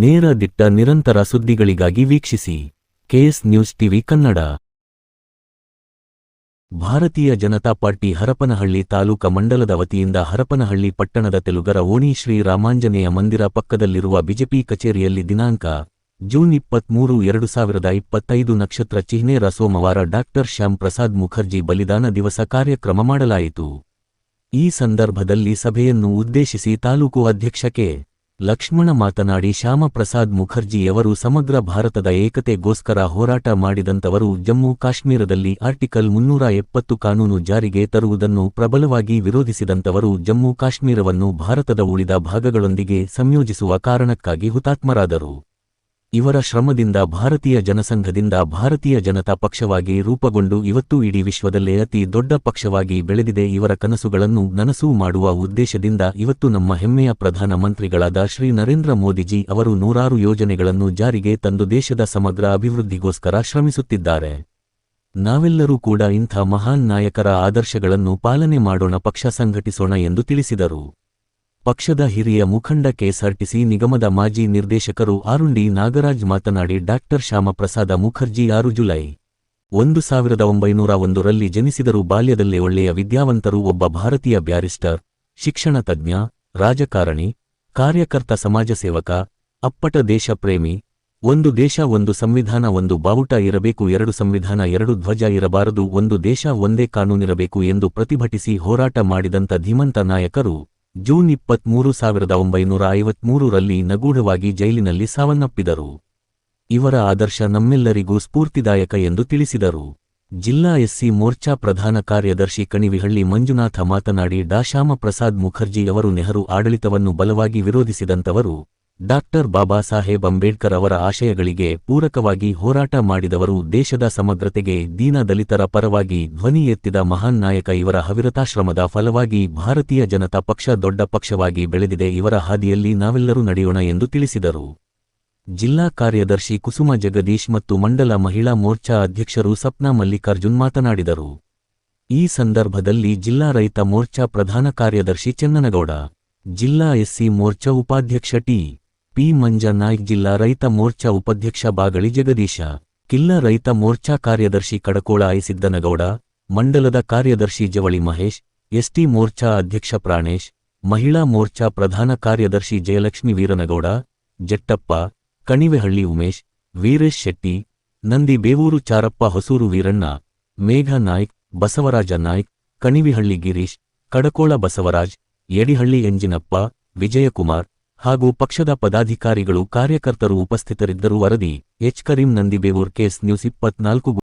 ನೇರ ದಿಟ್ಟ ನಿರಂತರ ಸುದ್ದಿಗಳಿಗಾಗಿ ವೀಕ್ಷಿಸಿ ಕೆಎಸ್ ನ್ಯೂಸ್ ಟಿವಿ ಕನ್ನಡ. ಭಾರತೀಯ ಜನತಾ ಪಾರ್ಟಿ ಹರಪನಹಳ್ಳಿ ತಾಲೂಕ ಮಂಡಲದ ವತಿಯಿಂದ ಹರಪನಹಳ್ಳಿ ಪಟ್ಟಣದ ತೆಲುಗರ ಓಣಿ ಶ್ರೀ ರಾಮಾಂಜನೇಯ ಮಂದಿರ ಪಕ್ಕದಲ್ಲಿರುವ ಬಿಜೆಪಿ ಕಚೇರಿಯಲ್ಲಿ ದಿನಾಂಕ ಜೂನ್ 23, 2025 ನಕ್ಷತ್ರ ಚಿಹ್ನೆರ ಸೋಮವಾರ ಡಾಕ್ಟರ್ ಶ್ಯಾಮ್ ಪ್ರಸಾದ್ ಮುಖರ್ಜಿ ಬಲಿದಾನ ದಿವಸ ಕಾರ್ಯಕ್ರಮ ಮಾಡಲಾಯಿತು. ಈ ಸಂದರ್ಭದಲ್ಲಿ ಸಭೆಯನ್ನು ಉದ್ದೇಶಿಸಿ ತಾಲೂಕು ಅಧ್ಯಕ್ಷ ಕೆ. ಲಕ್ಷ್ಮಣ ಮಾತನಾಡಿ, ಶ್ಯಾಮ ಪ್ರಸಾದ್ ಮುಖರ್ಜಿಯವರು ಸಮಗ್ರ ಭಾರತದ ಏಕತೆಗೋಸ್ಕರ ಹೋರಾಟ ಮಾಡಿದಂತವರು. ಜಮ್ಮು ಕಾಶ್ಮೀರದಲ್ಲಿ ಆರ್ಟಿಕಲ್ 370 ಕಾನೂನು ಜಾರಿಗೆ ತರುವುದನ್ನು ಪ್ರಬಲವಾಗಿ ವಿರೋಧಿಸಿದಂತವರು. ಜಮ್ಮು ಕಾಶ್ಮೀರವನ್ನು ಭಾರತದ ಉಳಿದ ಭಾಗಗಳೊಂದಿಗೆ ಸಂಯೋಜಿಸುವ ಕಾರಣಕ್ಕಾಗಿ ಹುತಾತ್ಮರಾದರು. ಇವರ ಶ್ರಮದಿಂದ ಭಾರತೀಯ ಜನಸಂಘದಿಂದ ಭಾರತೀಯ ಜನತಾ ಪಕ್ಷವಾಗಿ ರೂಪುಗೊಂಡು ಇವತ್ತು ಇಡೀ ವಿಶ್ವದಲ್ಲೇ ಅತಿ ದೊಡ್ಡ ಪಕ್ಷವಾಗಿ ಬೆಳೆದಿದೆ. ಇವರ ಕನಸುಗಳನ್ನು ನನಸು ಮಾಡುವ ಉದ್ದೇಶದಿಂದ ಇವತ್ತು ನಮ್ಮ ಹೆಮ್ಮೆಯ ಪ್ರಧಾನ ಮಂತ್ರಿಗಳಾದ ಶ್ರೀ ನರೇಂದ್ರ ಮೋದಿಜಿ ಅವರು ನೂರಾರು ಯೋಜನೆಗಳನ್ನು ಜಾರಿಗೆ ತಂದು ದೇಶದ ಸಮಗ್ರ ಅಭಿವೃದ್ಧಿಗೋಸ್ಕರ ಶ್ರಮಿಸುತ್ತಿದ್ದಾರೆ. ನಾವೆಲ್ಲರೂ ಕೂಡ ಇಂಥ ಮಹಾನ್ ನಾಯಕರ ಆದರ್ಶಗಳನ್ನು ಪಾಲನೆ ಮಾಡೋಣ, ಪಕ್ಷ ಸಂಘಟಿಸೋಣ ಎಂದು ತಿಳಿಸಿದರು. ಪಕ್ಷದ ಹಿರಿಯ ಮುಖಂಡ ಕೆಎಸ್ಆರ್ಟಿಸಿ ನಿಗಮದ ಮಾಜಿ ನಿರ್ದೇಶಕರು ಆರುಂಡಿ ನಾಗರಾಜ್ ಮಾತನಾಡಿ, ಡಾಕ್ಟರ್ ಶ್ಯಾಮಪ್ರಸಾದ ಮುಖರ್ಜಿ 6 ಜುಲೈ 1901ರಲ್ಲಿ ಜನಿಸಿದರು. ಬಾಲ್ಯದಲ್ಲೇ ಒಳ್ಳೆಯ ವಿದ್ಯಾವಂತರು, ಒಬ್ಬ ಭಾರತೀಯ ಬ್ಯಾರಿಸ್ಟರ್, ಶಿಕ್ಷಣ ತಜ್ಞ, ರಾಜಕಾರಣಿ, ಕಾರ್ಯಕರ್ತ, ಸಮಾಜ ಸೇವಕ, ಅಪ್ಪಟ ದೇಶ ಪ್ರೇಮಿ. ಒಂದು ದೇಶ ಒಂದು ಸಂವಿಧಾನ, ಒಂದು ಬಾವುಟ ಇರಬೇಕು, 2 ಸಂವಿಧಾನ 2 ಧ್ವಜ ಇರಬಾರದು, ಒಂದು ದೇಶ ಒಂದೇ ಕಾನೂನಿರಬೇಕು ಎಂದು ಪ್ರತಿಭಟಿಸಿ ಹೋರಾಟ ಮಾಡಿದಂಥ ಧೀಮಂತ ನಾಯಕರು. ಜೂನ್ 23, 1953ರಲ್ಲಿ ನಗೂಢವಾಗಿ ಜೈಲಿನಲ್ಲಿ ಸಾವನ್ನಪ್ಪಿದರು. ಇವರ ಆದರ್ಶ ನಮ್ಮೆಲ್ಲರಿಗೂ ಸ್ಫೂರ್ತಿದಾಯಕ ಎಂದು ತಿಳಿಸಿದರು. ಜಿಲ್ಲಾ ಎಸ್ಸಿ ಮೋರ್ಚಾ ಪ್ರಧಾನ ಕಾರ್ಯದರ್ಶಿ ಕಣಿವಿಹಳ್ಳಿ ಮಂಜುನಾಥ ಮಾತನಾಡಿ, ಡಾ ಶ್ಯಾಮ ಪ್ರಸಾದ್ ಮುಖರ್ಜಿ ಅವರು ನೆಹರು ಆಡಳಿತವನ್ನು ಬಲವಾಗಿ ವಿರೋಧಿಸಿದಂತವರು. ಡಾಕ್ಟರ್ ಬಾಬಾ ಸಾಹೇಬ್ ಅಂಬೇಡ್ಕರ್ ಅವರ ಆಶಯಗಳಿಗೆ ಪೂರಕವಾಗಿ ಹೋರಾಟ ಮಾಡಿದವರು. ದೇಶದ ಸಮಗ್ರತೆಗೆ, ದೀನ ದಲಿತರ ಪರವಾಗಿ ಧ್ವನಿ ಎತ್ತಿದ ಮಹಾನ್ ನಾಯಕ. ಇವರ ಅವಿರತಾಶ್ರಮದ ಫಲವಾಗಿ ಭಾರತೀಯ ಜನತಾ ಪಕ್ಷ ದೊಡ್ಡ ಪಕ್ಷವಾಗಿ ಬೆಳೆದಿದೆ. ಇವರ ಹಾದಿಯಲ್ಲಿ ನಾವೆಲ್ಲರೂ ನಡೆಯೋಣ ಎಂದು ತಿಳಿಸಿದರು. ಜಿಲ್ಲಾ ಕಾರ್ಯದರ್ಶಿ ಕುಸುಮ ಜಗದೀಶ್ ಮತ್ತು ಮಂಡಲ ಮಹಿಳಾ ಮೋರ್ಚಾ ಅಧ್ಯಕ್ಷರು ಸಪ್ನಾ ಮಲ್ಲಿಕಾರ್ಜುನ್ ಮಾತನಾಡಿದರು. ಈ ಸಂದರ್ಭದಲ್ಲಿ ಜಿಲ್ಲಾ ರೈತ ಮೋರ್ಚಾ ಪ್ರಧಾನ ಕಾರ್ಯದರ್ಶಿ ಚೆನ್ನನಗೌಡ, ಜಿಲ್ಲಾ ಎಸ್ಸಿ ಮೋರ್ಚಾ ಉಪಾಧ್ಯಕ್ಷ ಟಿ.ಪಿ. ಮಂಜ ನಾಯ್ಕ್, ಜಿಲ್ಲಾ ರೈತ ಮೋರ್ಚಾ ಉಪಾಧ್ಯಕ್ಷ ಬಾಗಳಿ ಜಗದೀಶ, ಕಿಲ್ಲ ರೈತ ಮೋರ್ಚಾ ಕಾರ್ಯದರ್ಶಿ ಕಡಕೋಳ ಐಸಿದ್ದನಗೌಡ, ಮಂಡಲದ ಕಾರ್ಯದರ್ಶಿ ಜವಳಿ ಮಹೇಶ್, ಎಸ್ಟಿ ಮೋರ್ಚಾ ಅಧ್ಯಕ್ಷ ಪ್ರಾಣೇಶ್, ಮಹಿಳಾ ಮೋರ್ಚಾ ಪ್ರಧಾನ ಕಾರ್ಯದರ್ಶಿ ಜಯಲಕ್ಷ್ಮಿ ವೀರನಗೌಡ, ಜಟ್ಟಪ್ಪ, ಕಣಿವೆಹಳ್ಳಿ ಉಮೇಶ್, ವೀರೇಶ್ ಶೆಟ್ಟಿ, ನಂದಿ ಬೇವೂರು ಚಾರಪ್ಪ, ಹೊಸೂರು ವೀರಣ್ಣ, ಮೇಘ ನಾಯ್ಕ್, ಬಸವರಾಜ ನಾಯ್ಕ್, ಕಣಿವಿಹಳ್ಳಿ ಗಿರೀಶ್, ಕಡಕೋಳ ಬಸವರಾಜ್, ಯಡಿಹಳ್ಳಿ ಎಂಜಿನಪ್ಪ, ವಿಜಯಕುಮಾರ್ ಹಾಗೂ ಪಕ್ಷದ ಪದಾಧಿಕಾರಿಗಳು ಕಾರ್ಯಕರ್ತರು ಉಪಸ್ಥಿತರಿದ್ದರು. ವರದಿ H. Karim, Nandibevur, KS news 24.